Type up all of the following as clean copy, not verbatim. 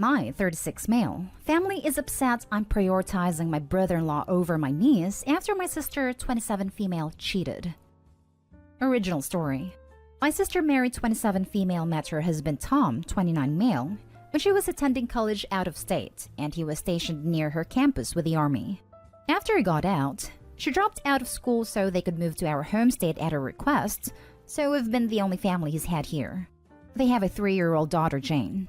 My 36 male family is upset I'm prioritizing my brother-in-law over my niece after my sister 27 female cheated. Original story. My sister married 27 female met her husband Tom 29 male when she was attending college out of state and he was stationed near her campus with the army. After he got out, she dropped out of school so they could move to our home state at her request, so we've been the only family he's had here. They have a 3-year-old daughter, Jane.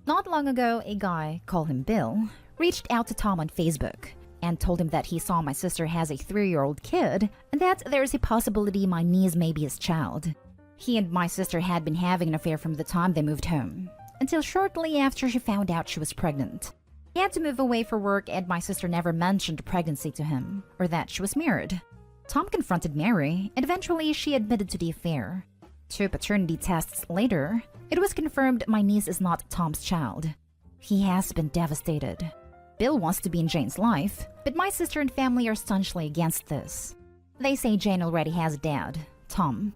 Not long ago, a guy, call him Bill, reached out to Tom on Facebook and told him that he saw my sister has a 3-year-old kid and that there's a possibility my niece may be his child. He and my sister had been having an affair from the time they moved home, until shortly after she found out she was pregnant. He had to move away for work and my sister never mentioned pregnancy to him or that she was married. Tom confronted Mary and eventually she admitted to the affair. 2 paternity tests later, it was confirmed my niece is not Tom's child. He has been devastated. Bill wants to be in Jane's life, but my sister and family are staunchly against this. They say Jane already has a dad, Tom.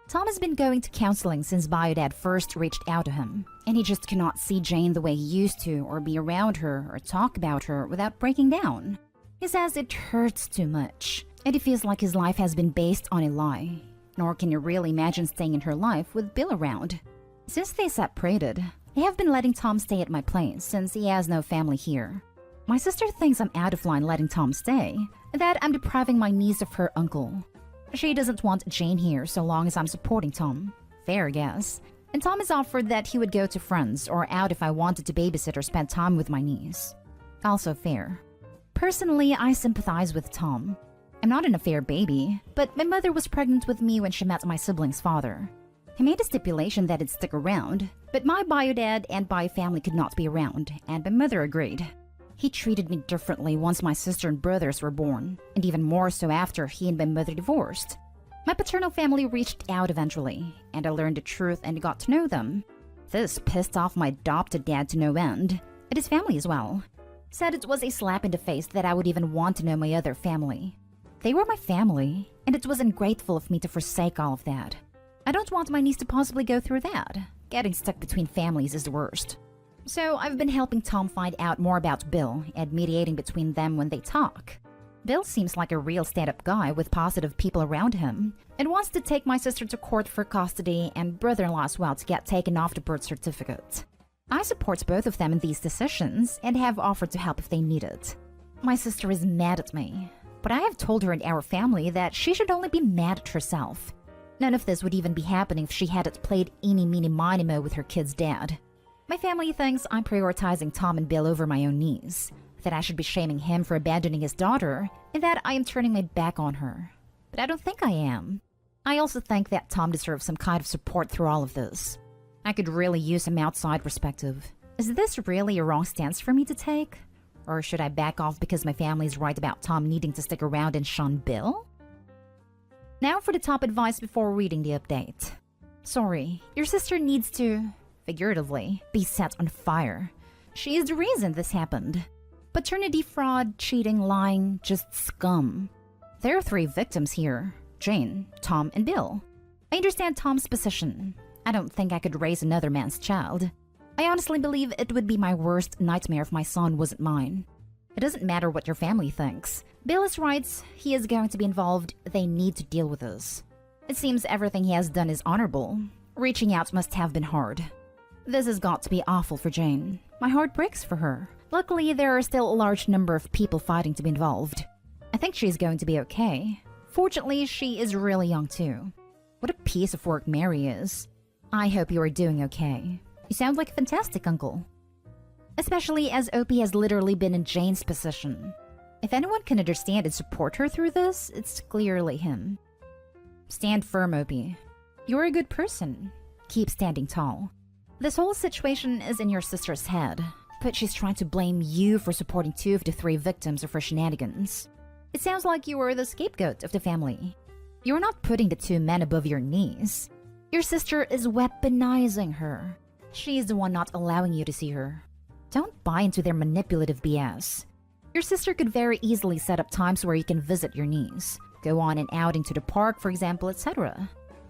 Tom has been going to counseling since Biodad first reached out to him, and he just cannot see Jane the way he used to or be around her or talk about her without breaking down. He says it hurts too much, and he feels like his life has been based on a lie. Nor can you really imagine staying in her life with Bill around. Since they separated, I have been letting Tom stay at my place since he has no family here. My sister thinks I'm out of line letting Tom stay, and that I'm depriving my niece of her uncle. She doesn't want Jane here so long as I'm supporting Tom. Fair, I guess. And Tom has offered that he would go to friends or out if I wanted to babysit or spend time with my niece. Also fair. Personally, I sympathize with Tom. I'm not an affair baby, but my mother was pregnant with me when she met my sibling's father. He made a stipulation that it'd stick around, but my biodad and bio family could not be around, and my mother agreed. He treated me differently once my sister and brothers were born, and even more so after he and my mother divorced. My paternal family reached out eventually, and I learned the truth and got to know them. This pissed off my adopted dad to no end, and his family as well. Said it was a slap in the face that I would even want to know my other family. They were my family, and it was ungrateful of me to forsake all of that. I don't want my niece to possibly go through that. Getting stuck between families is the worst. So I've been helping Tom find out more about Bill and mediating between them when they talk. Bill seems like a real stand-up guy with positive people around him and wants to take my sister to court for custody and brother-in-law as well to get taken off the birth certificate. I support both of them in these decisions and have offered to help if they need it. My sister is mad at me, but I have told her and our family that she should only be mad at herself. None of this would even be happening if she hadn't played eeny-meeny-miny-mo with her kid's dad. My family thinks I'm prioritizing Tom and Bill over my own niece, that I should be shaming him for abandoning his daughter, and that I am turning my back on her. But I don't think I am. I also think that Tom deserves some kind of support through all of this. I could really use some outside perspective. Is this really a wrong stance for me to take? Or should I back off because my family is right about Tom needing to stick around and shun Bill? Now for the top advice before reading the update. Sorry, your sister needs to, figuratively, be set on fire. She is the reason this happened. Paternity fraud, cheating, lying, just scum. There are 3 victims here: Jane, Tom, and Bill. I understand Tom's position. I don't think I could raise another man's child. I honestly believe it would be my worst nightmare if my son wasn't mine. It doesn't matter what your family thinks. Bill is right, he is going to be involved, they need to deal with this. It seems everything he has done is honorable. Reaching out must have been hard. This has got to be awful for Jane. My heart breaks for her. Luckily, there are still a large number of people fighting to be involved. I think she's going to be okay. Fortunately, she is really young too. What a piece of work Mary is. I hope you are doing okay. You sound like a fantastic uncle. Especially as Opie has literally been in Jane's position. If anyone can understand and support her through this, it's clearly him. Stand firm, Opie. You're a good person. Keep standing tall. This whole situation is in your sister's head, but she's trying to blame you for supporting 2 of the 3 victims of her shenanigans. It sounds like you were the scapegoat of the family. You're not putting the 2 men above your niece. Your sister is weaponizing her. She's the one not allowing you to see her. Don't buy into their manipulative BS. Your sister could very easily set up times where you can visit your niece, go on an outing to the park, for example, etc.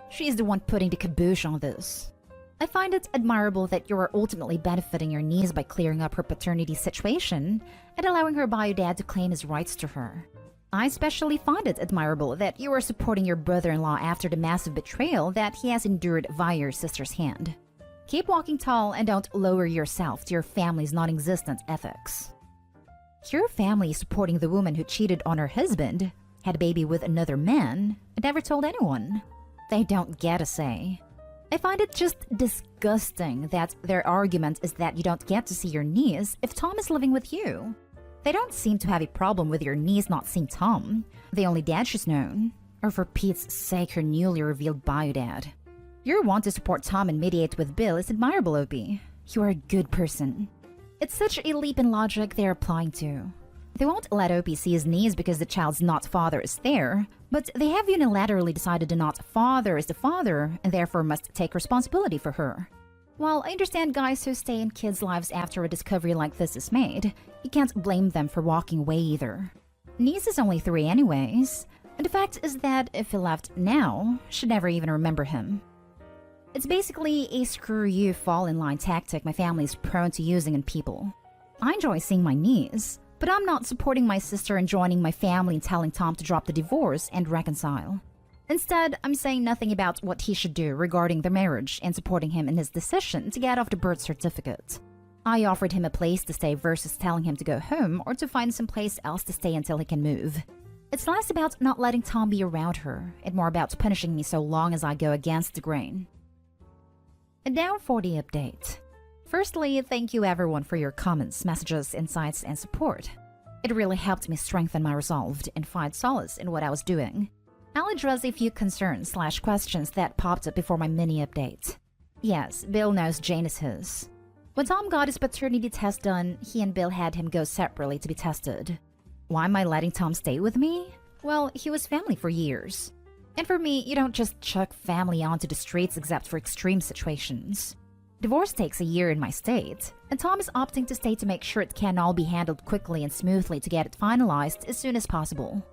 She's the one putting the caboose on this. I find it admirable that you are ultimately benefiting your niece by clearing up her paternity situation and allowing her bio dad to claim his rights to her. I especially find it admirable that you are supporting your brother-in-law after the massive betrayal that he has endured via your sister's hand. Keep walking tall and don't lower yourself to your family's non-existent ethics. Your family is supporting the woman who cheated on her husband, had a baby with another man, and never told anyone. They don't get a say. I find it just disgusting that their argument is that you don't get to see your niece if Tom is living with you. They don't seem to have a problem with your niece not seeing Tom, the only dad she's known, or for Pete's sake her newly revealed bio dad. Your want to support Tom and mediate with Bill is admirable, Opie. You are a good person. It's such a leap in logic they're applying to. They won't let Opie see his niece because the child's not father is there, but they have unilaterally decided the not father is the father and therefore must take responsibility for her. While I understand guys who stay in kids' lives after a discovery like this is made, you can't blame them for walking away either. Niece is only 3 anyways, and the fact is that if he left now, she'd never even remember him. It's basically a screw-you fall-in-line tactic my family is prone to using in people. I enjoy seeing my niece, but I'm not supporting my sister and joining my family in telling Tom to drop the divorce and reconcile. Instead, I'm saying nothing about what he should do regarding the marriage and supporting him in his decision to get off the birth certificate. I offered him a place to stay versus telling him to go home or to find some place else to stay until he can move. It's less about not letting Tom be around her and more about punishing me so long as I go against the grain. And now for the update. Firstly, thank you everyone for your comments, messages, insights, and support. It really helped me strengthen my resolve and find solace in what I was doing. I'll address a few concerns/questions that popped up before my mini update. Yes, Bill knows Jane is his. When Tom got his paternity test done, he and Bill had him go separately to be tested. Why am I letting Tom stay with me? Well, he was family for years. And for me, you don't just chuck family onto the streets except for extreme situations. Divorce takes a year in my state, and Tom is opting to stay to make sure it can all be handled quickly and smoothly to get it finalized as soon as possible.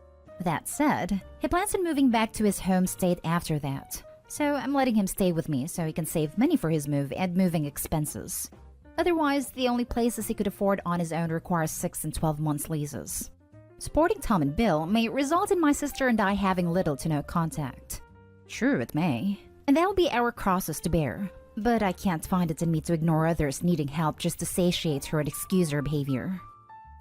That said, he plans on moving back to his home state after that, so I'm letting him stay with me so he can save money for his move and moving expenses. Otherwise, the only places he could afford on his own require 6 and 12 months leases. Supporting Tom and Bill may result in my sister and I having little to no contact. True, it may, and that'll be our crosses to bear. But I can't find it in me to ignore others needing help just to satiate her and excuse her behavior.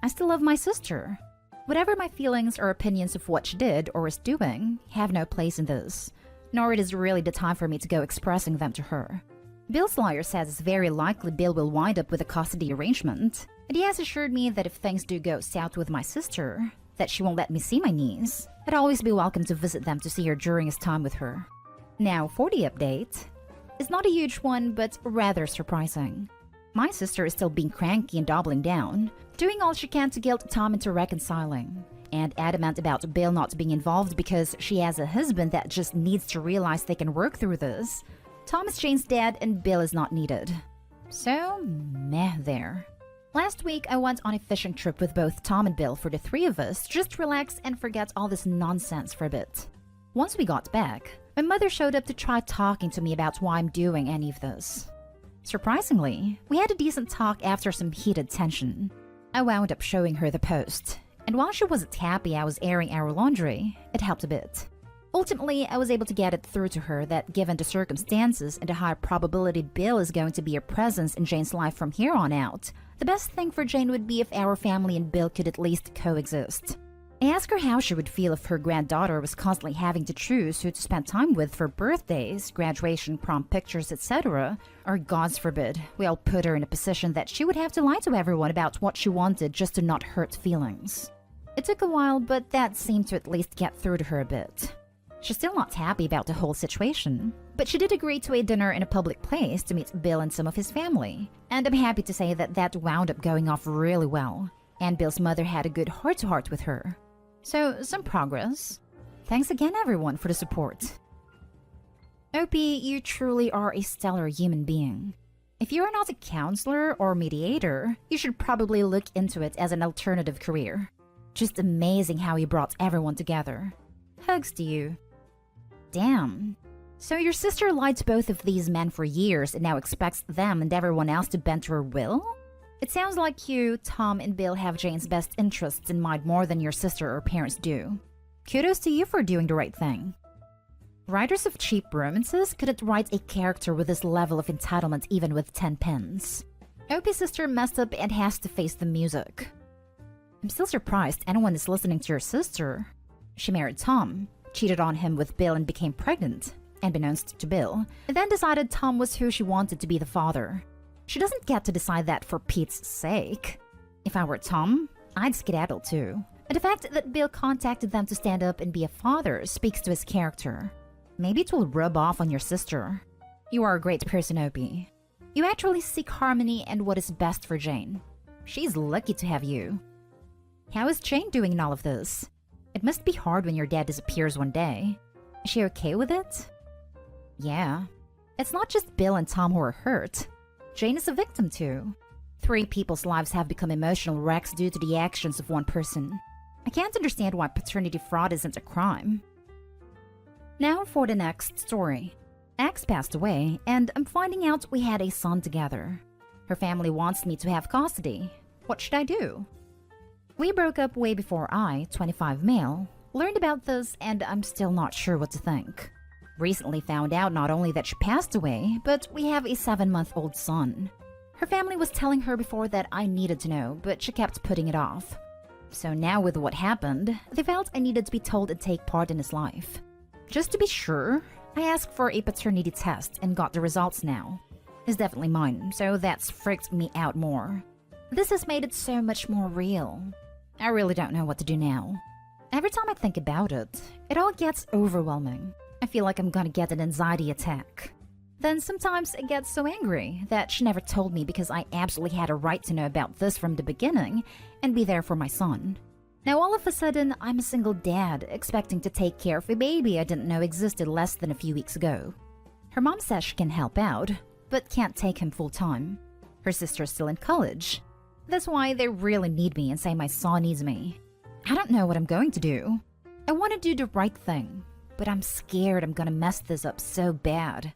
I still love my sister. Whatever my feelings or opinions of what she did or is doing have no place in this, nor it is really the time for me to go expressing them to her. Bill's lawyer says it's very likely Bill will wind up with a custody arrangement, and he has assured me that if things do go south with my sister, that she won't let me see my niece, I'd always be welcome to visit them to see her during his time with her. Now for the update. It's not a huge one, but rather surprising. My sister is still being cranky and doubling down, doing all she can to guilt Tom into reconciling, and adamant about Bill not being involved because she has a husband that just needs to realize they can work through this. Tom is Jane's dad and Bill is not needed. So, meh there. Last week, I went on a fishing trip with both Tom and Bill for the 3 of us to just relax and forget all this nonsense for a bit. Once we got back, my mother showed up to try talking to me about why I'm doing any of this. Surprisingly, we had a decent talk after some heated tension. I wound up showing her the post, and while she wasn't happy I was airing our laundry, it helped a bit. Ultimately, I was able to get it through to her that given the circumstances and the high probability Bill is going to be a presence in Jane's life from here on out, the best thing for Jane would be if our family and Bill could at least coexist. I asked her how she would feel if her granddaughter was constantly having to choose who to spend time with for birthdays, graduation, prom pictures, etc., or gods forbid, we all put her in a position that she would have to lie to everyone about what she wanted just to not hurt feelings. It took a while, but that seemed to at least get through to her a bit. She's still not happy about the whole situation, but she did agree to a dinner in a public place to meet Bill and some of his family, and I'm happy to say that that wound up going off really well, and Bill's mother had a good heart-to-heart with her. So, some progress. Thanks again everyone for the support. Opie, you truly are a stellar human being. If you are not a counselor or mediator, you should probably look into it as an alternative career. Just amazing how you brought everyone together. Hugs to you. Damn. So your sister lied to both of these men for years and now expects them and everyone else to bend to her will? It sounds like you, Tom, and Bill have Jane's best interests in mind more than your sister or parents do. Kudos to you for doing the right thing. Writers of cheap romances couldn't write a character with this level of entitlement even with 10 pens. Opie's sister messed up and has to face the music. I'm still surprised anyone is listening to your sister. She married Tom, cheated on him with Bill and became pregnant, unbeknownst to Bill, and then decided Tom was who she wanted to be the father. She doesn't get to decide that for Pete's sake. If I were Tom, I'd skedaddle too. And the fact that Bill contacted them to stand up and be a father speaks to his character. Maybe it will rub off on your sister. You are a great person, Opie. You actually seek harmony and what is best for Jane. She's lucky to have you. How is Jane doing in all of this? It must be hard when your dad disappears one day. Is she okay with it? Yeah. It's not just Bill and Tom who are hurt. Jane is a victim too. 3 people's lives have become emotional wrecks due to the actions of one person. I can't understand why paternity fraud isn't a crime. Now for the next story. Ax passed away, and I'm finding out we had a son together. Her family wants me to have custody. What should I do? We broke up way before I, 25 male, learned about this, and I'm still not sure what to think. Recently found out not only that she passed away, but we have a 7-month-old son. Her family was telling her before that I needed to know, but she kept putting it off. So now with what happened, they felt I needed to be told and take part in his life. Just to be sure, I asked for a paternity test and got the results now. It's definitely mine, so that's freaked me out more. This has made it so much more real. I really don't know what to do now. Every time I think about it, it all gets overwhelming. I feel like I'm gonna get an anxiety attack. Then sometimes I get so angry that she never told me because I absolutely had a right to know about this from the beginning and be there for my son. Now all of a sudden, I'm a single dad expecting to take care of a baby I didn't know existed less than a few weeks ago. Her mom says she can help out, but can't take him full time. Her sister's still in college. That's why they really need me and say my son needs me. I don't know what I'm going to do. I want to do the right thing, but I'm scared I'm gonna mess this up so bad.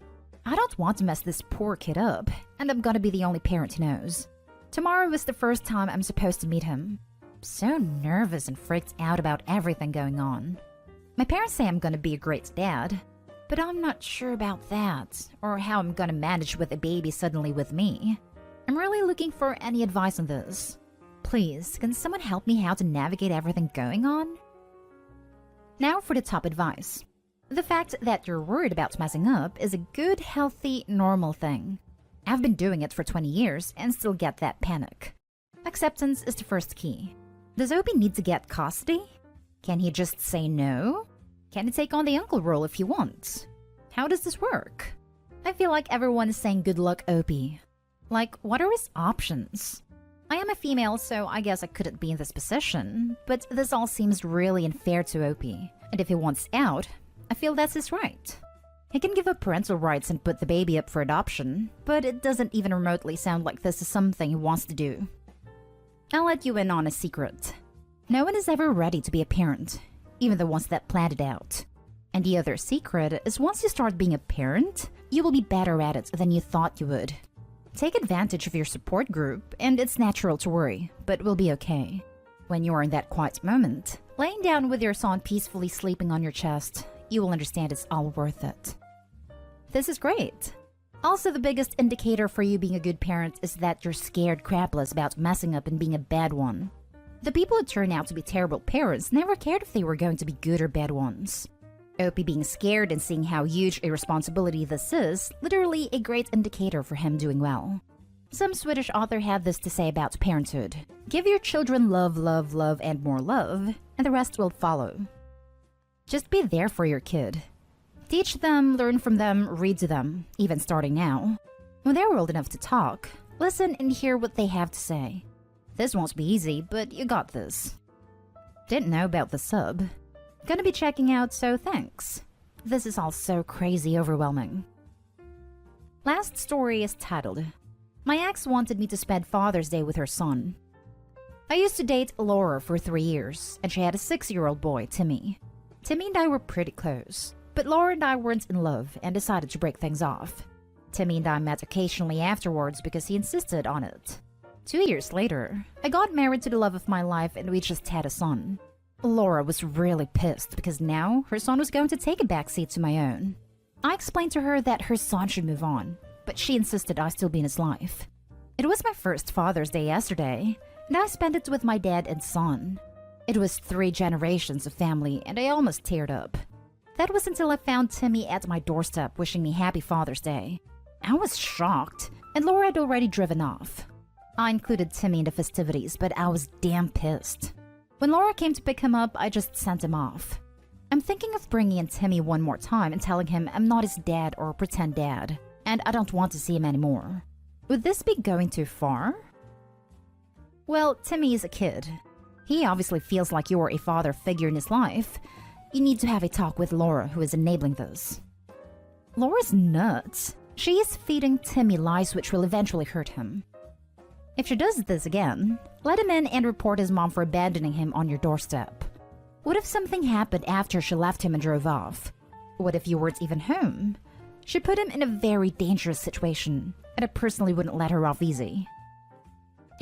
I don't want to mess this poor kid up, and I'm gonna be the only parent who knows. Tomorrow is the first time I'm supposed to meet him. I'm so nervous and freaked out about everything going on. My parents say I'm gonna be a great dad, but I'm not sure about that, or how I'm gonna manage with a baby suddenly with me. I'm really looking for any advice on this. Please, can someone help me how to navigate everything going on? Now for the top advice. The fact that you're worried about messing up is a good, healthy, normal thing. I've been doing it for 20 years and still get that panic. Acceptance is the first key. Does Opie need to get custody? Can he just say no? Can he take on the uncle role if he wants? How does this work? I feel like everyone is saying good luck, Opie. Like, what are his options? I am a female, so I guess I couldn't be in this position, but this all seems really unfair to Opie. And if he wants out, I feel that's his right. He can give up parental rights and put the baby up for adoption, but it doesn't even remotely sound like this is something he wants to do. I'll let you in on a secret. No one is ever ready to be a parent, even the ones that planned it out. And the other secret is once you start being a parent, you will be better at it than you thought you would. Take advantage of your support group, and it's natural to worry, but we'll be okay. When you are in that quiet moment, laying down with your son peacefully sleeping on your chest, you will understand it's all worth it. This is great. Also, the biggest indicator for you being a good parent is that you're scared crapless about messing up and being a bad one. The people who turn out to be terrible parents never cared if they were going to be good or bad ones. Opie being scared and seeing how huge a responsibility this is, literally a great indicator for him doing well. Some Swedish author had this to say about parenthood. Give your children love, love, love, and more love, and the rest will follow. Just be there for your kid. Teach them, learn from them, read to them, even starting now. When they're old enough to talk, listen and hear what they have to say. This won't be easy, but you got this. Didn't know about the sub. Gonna be checking out, so thanks. This is all so crazy overwhelming. Last story is titled, My ex wanted me to spend Father's Day with her son. I used to date Laura for 3 years, and she had a 6-year-old boy, Timmy. Timmy and I were pretty close, But Laura and I weren't in love and decided to break things off. Timmy and I met occasionally afterwards because he insisted on it. 2 years later, I got married to the love of my life and we just had a son. Laura was really pissed because now her son was going to take a backseat to my own. I explained to her that her son should move on, but she insisted I still be in his life. It was my first Father's Day yesterday, and I spent it with my dad and son. It was 3 generations of family, and I almost teared up. That was until I found Timmy at my doorstep wishing me Happy Father's Day. I was shocked, and Laura had already driven off. I included Timmy in the festivities, but I was damn pissed. When Laura came to pick him up, I just sent him off. I'm thinking of bringing in Timmy one more time and telling him I'm not his dad or pretend dad, and I don't want to see him anymore. Would this be going too far? Well, Timmy is a kid. He obviously feels like you're a father figure in his life. You need to have a talk with Laura, who is enabling this. Laura's nuts. She is feeding Timmy lies which will eventually hurt him. If she does this again, let him in and report his mom for abandoning him on your doorstep. What if something happened after she left him and drove off? What if you weren't even home? She put him in a very dangerous situation, and I personally wouldn't let her off easy.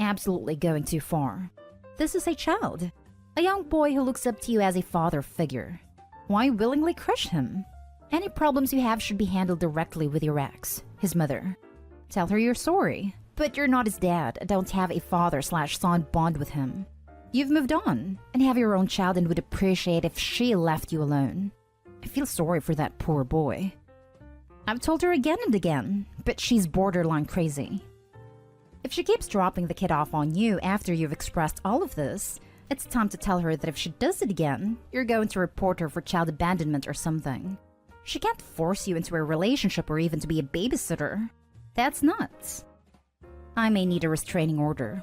Absolutely going too far. This is a child, a young boy who looks up to you as a father figure. Why willingly crush him? Any problems you have should be handled directly with your ex, his mother. Tell her you're sorry, but you're not his dad and don't have a father/son bond with him. You've moved on and have your own child and would appreciate if she left you alone. I feel sorry for that poor boy. I've told her again and again, but she's borderline crazy. If she keeps dropping the kid off on you after you've expressed all of this, it's time to tell her that if she does it again, you're going to report her for child abandonment or something. She can't force you into a relationship or even to be a babysitter. That's nuts. I may need a restraining order.